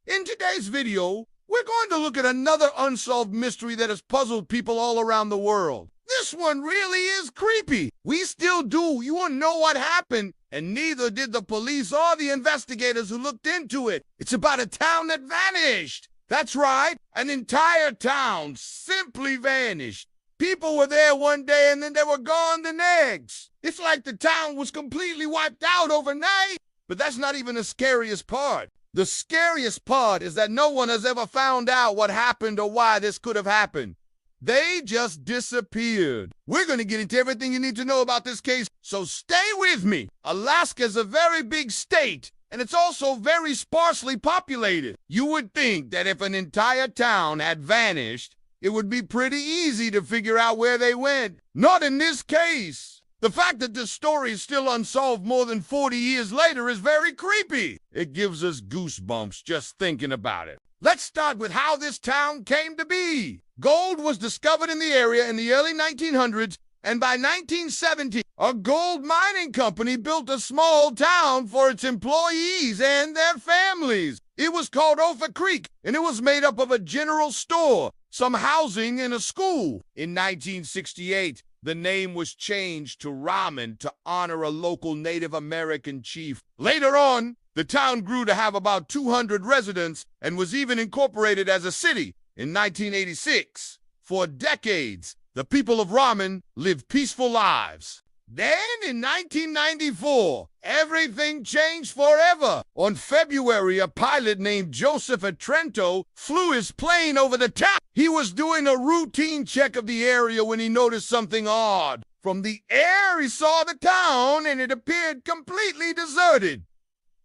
In today's video, we're going to look at another unsolved mystery that has puzzled people all around the world. This one really is creepy. We still do. You won't know what happened, and neither did the police or the investigators who looked into it. It's about a town that vanished. That's right, an entire town simply vanished. People were there one day and then they were gone the next. It's like the town was completely wiped out overnight. But that's not even the scariest part. The scariest part is that no one has ever found out what happened or why this could have happened. They just disappeared. We're going to get into everything you need to know about this case, so stay with me. Alaska is a very big state, and it's also very sparsely populated. You would think that if an entire town had vanished, it would be pretty easy to figure out where they went. Not in this case. The fact that this story is still unsolved more than 40 years later is very creepy. It gives us goosebumps just thinking about it. Let's start with how this town came to be. Gold was discovered in the area in the early 1900s, and by 1970, a gold mining company built a small town for its employees and their families. It was called Ophir Creek, and it was made up of a general store, some housing, and a school. In 1968, the name was changed to Ramen to honor a local Native American chief. Later on, the town grew to have about 200 residents and was even incorporated as a city in 1986. For decades, the people of Ramen lived peaceful lives. Then, in 1994, everything changed forever. On February, a pilot named Joseph Trento flew his plane over the town. He was doing a routine check of the area when he noticed something odd. From the air, he saw the town, and it appeared completely deserted.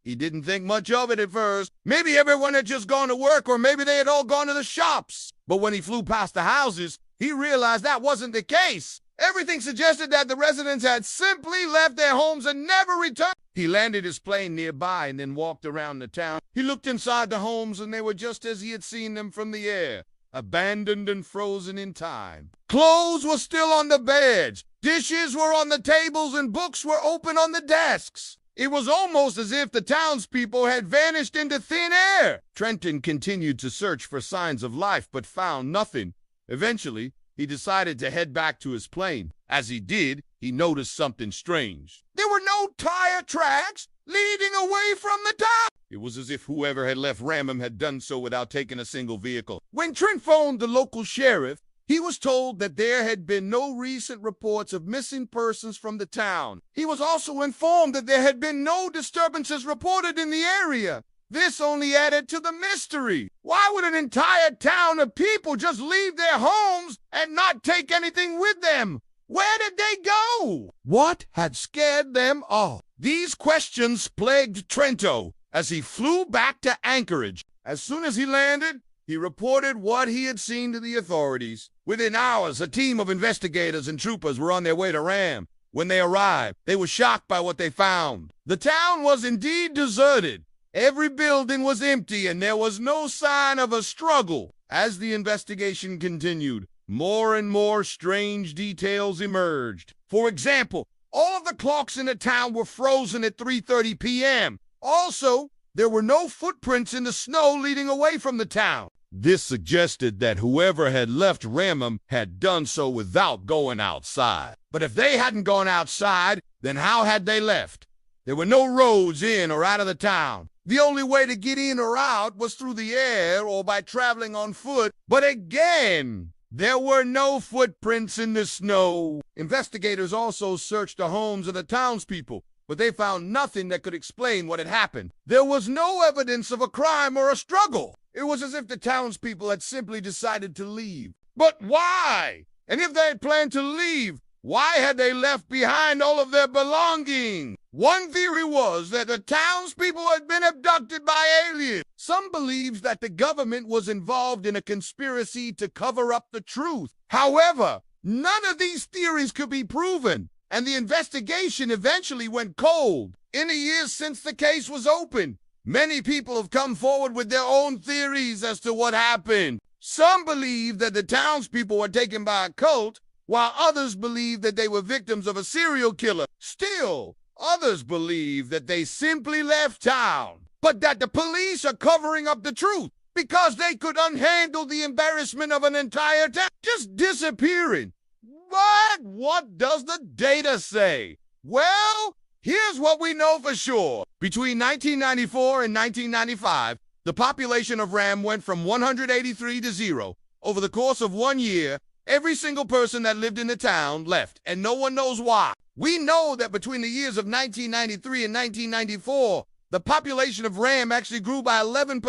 He didn't think much of it at first. Maybe everyone had just gone to work, or maybe they had all gone to the shops. But when he flew past the houses, he realized that wasn't the case. Everything suggested that the residents had simply left their homes and never returned. He landed his plane nearby and then walked around the town. He looked inside the homes, and they were just as he had seen them from the air, abandoned and frozen in time. Clothes were still on the beds, dishes were on the tables, and books were open on the desks. It was almost as if the townspeople had vanished into thin air. Trenton continued to search for signs of life, but found nothing. Eventually, he decided to head back to his plane. As he did, he noticed something strange. There were no tire tracks leading away from the town. It was as if whoever had left Ramen had done so without taking a single vehicle. When Trent phoned the local sheriff, he was told that there had been no recent reports of missing persons from the town. He was also informed that there had been no disturbances reported in the area. This only added to the mystery. Why would an entire town of people just leave their homes and not take anything with them? Where did they go? What had scared them off? These questions plagued Trento as he flew back to Anchorage. As soon as he landed, he reported what he had seen to the authorities. Within hours, a team of investigators and troopers were on their way to Ram. When they arrived, they were shocked by what they found. The town was indeed deserted. Every building was empty, and there was no sign of a struggle. As the investigation continued, more and more strange details emerged. For example, all of the clocks in the town were frozen at 3:30 p.m. Also, there were no footprints in the snow leading away from the town. This suggested that whoever had left Ramen had done so without going outside. But if they hadn't gone outside, then how had they left? There were no roads in or out of the town. The only way to get in or out was through the air or by traveling on foot. But again, there were no footprints in the snow. Investigators also searched the homes of the townspeople, but they found nothing that could explain what had happened. There was no evidence of a crime or a struggle. It was as if the townspeople had simply decided to leave. But why? And if they had planned to leave, why had they left behind all of their belongings? One theory was that the townspeople had been abducted by aliens. Some believed that the government was involved in a conspiracy to cover up the truth. However, none of these theories could be proven, and the investigation eventually went cold. In the years since the case was opened, many people have come forward with their own theories as to what happened. Some believe that the townspeople were taken by a cult, while others believe that they were victims of a serial killer. Still, others believe that they simply left town. but that the police are covering up the truth because they could unhandle the embarrassment of an entire town just disappearing. But what does the data say? Well, here's what we know for sure. Between 1994 and 1995, the population of Ram went from 183 to 0. Over the course of 1 year, every single person that lived in the town left, and no one knows why. We know that between the years of 1993 and 1994, the population of Ram actually grew by 11%.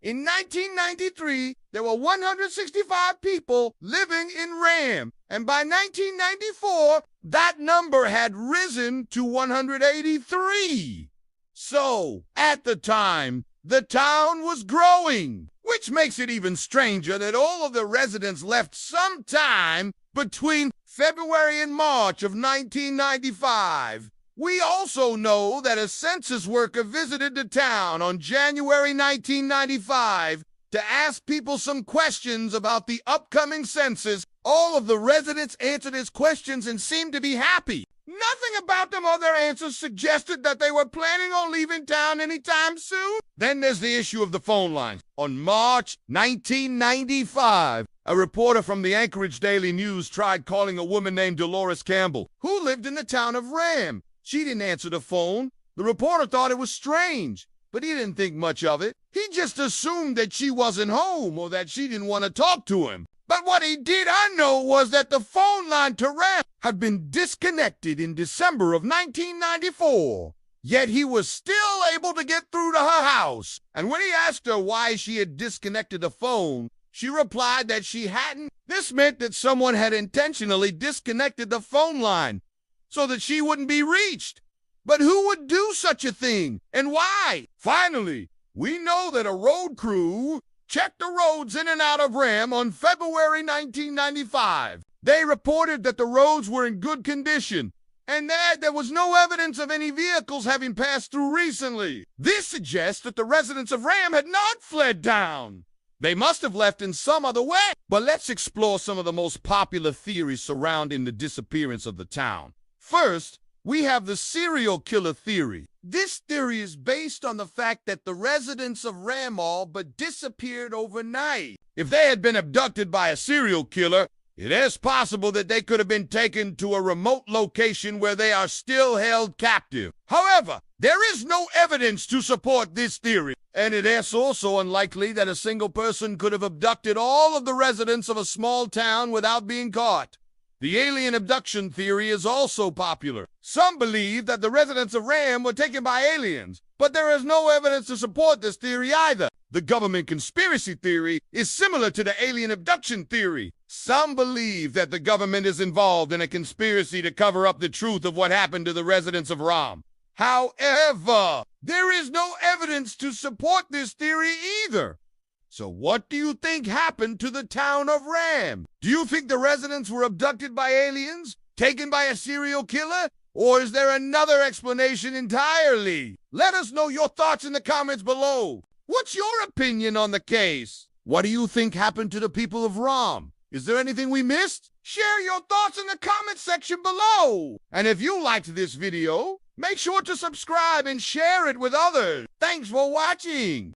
In 1993, there were 165 people living in Ram, and by 1994, that number had risen to 183. So, at the time, the town was growing, which makes it even stranger that all of the residents left sometime between February and March of 1995. We also know that a census worker visited the town on January 1995 to ask people some questions about the upcoming census. All of the residents answered his questions and seemed to be happy. Nothing about them or their answers suggested that they were planning on leaving town anytime soon. Then there's the issue of the phone lines. On March 1995, a reporter from the Anchorage Daily News tried calling a woman named Dolores Campbell, who lived in the town of Ram. She didn't answer the phone. The reporter thought it was strange, but he didn't think much of it. He just assumed that she wasn't home or that she didn't want to talk to him. But what he did know was that the phone line to Ram had been disconnected in December of 1994. Yet he was still able to get through to her house. And when he asked her why she had disconnected the phone, she replied that she hadn't. This meant that someone had intentionally disconnected the phone line so that she wouldn't be reached. But who would do such a thing, and why? Finally, we know that a road crew checked the roads in and out of Ram on February 1995. They reported that the roads were in good condition and that there was no evidence of any vehicles having passed through recently. This suggests that the residents of Ram had not fled down. They must have left in some other way. But let's explore some of the most popular theories surrounding the disappearance of the town. First, we have the serial killer theory. This theory is based on the fact that the residents of Ram all but disappeared overnight. If they had been abducted by a serial killer, it is possible that they could have been taken to a remote location where they are still held captive. However, there is no evidence to support this theory, and it is also unlikely that a single person could have abducted all of the residents of a small town without being caught. The alien abduction theory is also popular. Some believe that the residents of Ram were taken by aliens, but there is no evidence to support this theory either. The government conspiracy theory is similar to the alien abduction theory. Some believe that the government is involved in a conspiracy to cover up the truth of what happened to the residents of Ram. However, there is no evidence to support this theory either. So what do you think happened to the town of Ram? Do you think the residents were abducted by aliens, taken by a serial killer, or is there another explanation entirely? Let us know your thoughts in the comments below. What's your opinion on the case? What do you think happened to the people of Ram? Is there anything we missed? Share your thoughts in the comment section below. And if you liked this video, make sure to subscribe and share it with others. Thanks for watching.